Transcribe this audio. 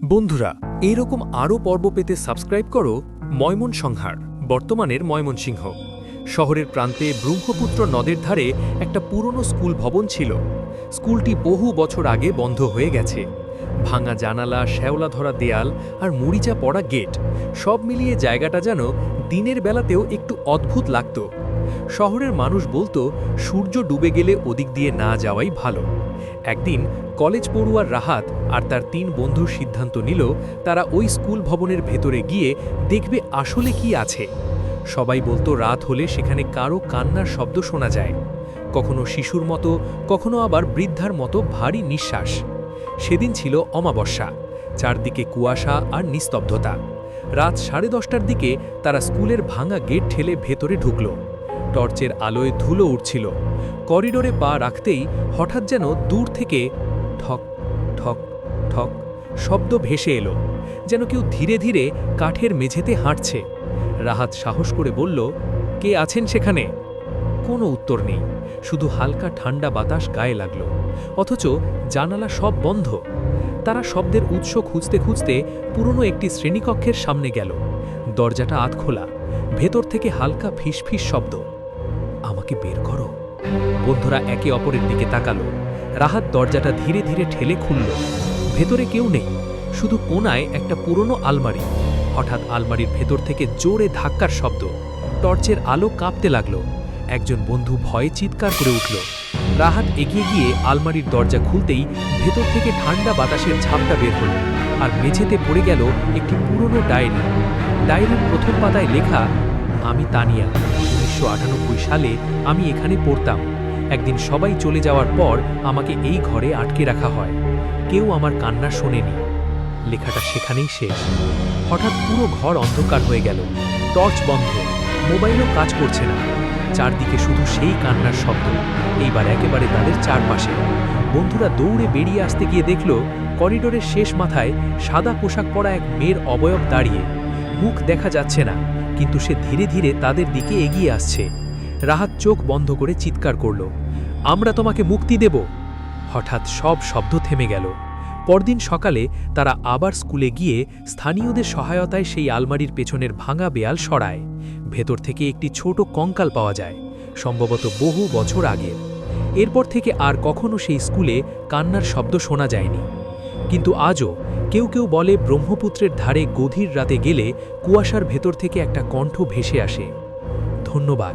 বন্ধুরা, এইরকম আরও পর্ব পেতে সাবস্ক্রাইব করো ময়মনসংহার, বর্তমানের ময়মনসিংহ। শহরের প্রান্তে ব্রহ্মপুত্র নদের ধারে একটা পুরনো স্কুল ভবন ছিল। স্কুলটি বহু বছর আগে বন্ধ হয়ে গেছে। ভাঙা জানালা, শ্যাওলা ধরা দেয়াল আর মরিচা পড়া গেট, সব মিলিয়ে জায়গাটা যেন দিনের বেলাতেও একটু অদ্ভুত লাগত। শহরের মানুষ বলতো সূর্য ডুবে গেলে ওদিক দিয়ে না যাওয়াই ভালো। একদিন কলেজ পড়ুয়ার রাহাত আর তার ৩ বন্ধুর সিদ্ধান্ত নিল তারা ওই স্কুল ভবনের ভেতরে গিয়ে দেখবে আসলে কি আছে। সবাই বলতো রাত হলে সেখানে কারো কান্নার শব্দ শোনা যায়, কখনো শিশুর মতো, কখনো আবার বৃদ্ধার মতো ভারী নিঃশ্বাস। সেদিন ছিল অমাবস্যা, চারদিকে কুয়াশা আর নিস্তব্ধতা। রাত 10:30টার দিকে তারা স্কুলের ভাঙা গেট ঠেলে ভেতরে ঢুকল। টর্চের আলোয় ধুলো উঠছিল। করিডোরে পা রাখতেই হঠাৎ যেন দূর থেকে ঠক ঠক ঠক শব্দ ভেসে এলো, যেন কেউ ধীরে ধীরে কাঠের মেঝেতে হাঁটছে। রাহাত সাহস করে বলল, কে আছেন সেখানে? কোনো উত্তর নেই, শুধু হালকা ঠান্ডা বাতাস গায়ে লাগল, অথচ জানালা সব বন্ধ। তারা শব্দের উৎস খুঁজতে খুঁজতে পুরনো একটি শ্রেণীকক্ষের সামনে গেল। দরজাটা আধখোলা, ভেতর থেকে হালকা ফিসফিস শব্দ। আমাকে বের করো। বন্ধুরা একে অপরের দিকে তাকালো। রাহাত দরজাটা ধীরে ধীরে ঠেলে খুলল। ভেতরে কেউ নেই, শুধু কোণায় একটা পুরনো আলমারি। হঠাৎ আলমারির ভেতর থেকে জোরে ধাক্কার শব্দ। টর্চের আলো কাঁপতে লাগল। একজন বন্ধু ভয়ে চিৎকার করে উঠল। রাহাত এগিয়ে গিয়ে আলমারির দরজা খুলতেই ভেতর থেকে ঠান্ডা বাতাসের ঝাপটা বের হল, আর মেঝেতে পড়ে গেল একটি পুরনো ডায়েরি। ডায়েরির প্রথম পাতায় লেখা, আমি তানিয়া, 1998 সালে আমি এখানে পড়তাম। একদিন সবাই চলে যাওয়ার পর আমাকে এই ঘরে আটকে রাখা হয়। কেউ আমার কান্না শোনেনি। লেখাটা সেখানেই শেষ। হঠাৎ পুরো ঘর অন্ধকার হয়ে গেল। টর্চ বন্ধ, মোবাইলও কাজ করছে না। চারদিকে শুধু সেই কান্নার শব্দ, এইবার একেবারে তাদের চারপাশে। বন্ধুরা দৌড়ে বেরিয়ে আসতে গিয়ে দেখল করিডোরের শেষ মাথায় সাদা পোশাক পরা এক মেয়ের অবয়ব দাঁড়িয়ে। মুখ দেখা যাচ্ছে না, কিন্তু সে ধীরে ধীরে তাদের দিকে এগিয়ে আসছে। রাহাত চোখ বন্ধ করে চিৎকার করল, আমরা তোমাকে মুক্তি দেব। হঠাৎ সব শব্দ থেমে গেল। পরদিন সকালে তারা আবার স্কুলে গিয়ে স্থানীয়দের সহায়তায় সেই আলমারির পেছনের ভাঙা বেয়াল সরায়। ভেতর থেকে একটি ছোট কঙ্কাল পাওয়া যায়, সম্ভবত বহু বছর আগের। এরপর থেকে আর কখনো সেই স্কুলে কান্নার শব্দ শোনা যায়নি। কিন্তু আজও কেউ কেউ বলে ব্রহ্মপুত্রের ধারে গভীর রাতে গেলে কুয়াশার ভেতর থেকে একটা কণ্ঠ ভেসে আসে। ধন্যবাদ।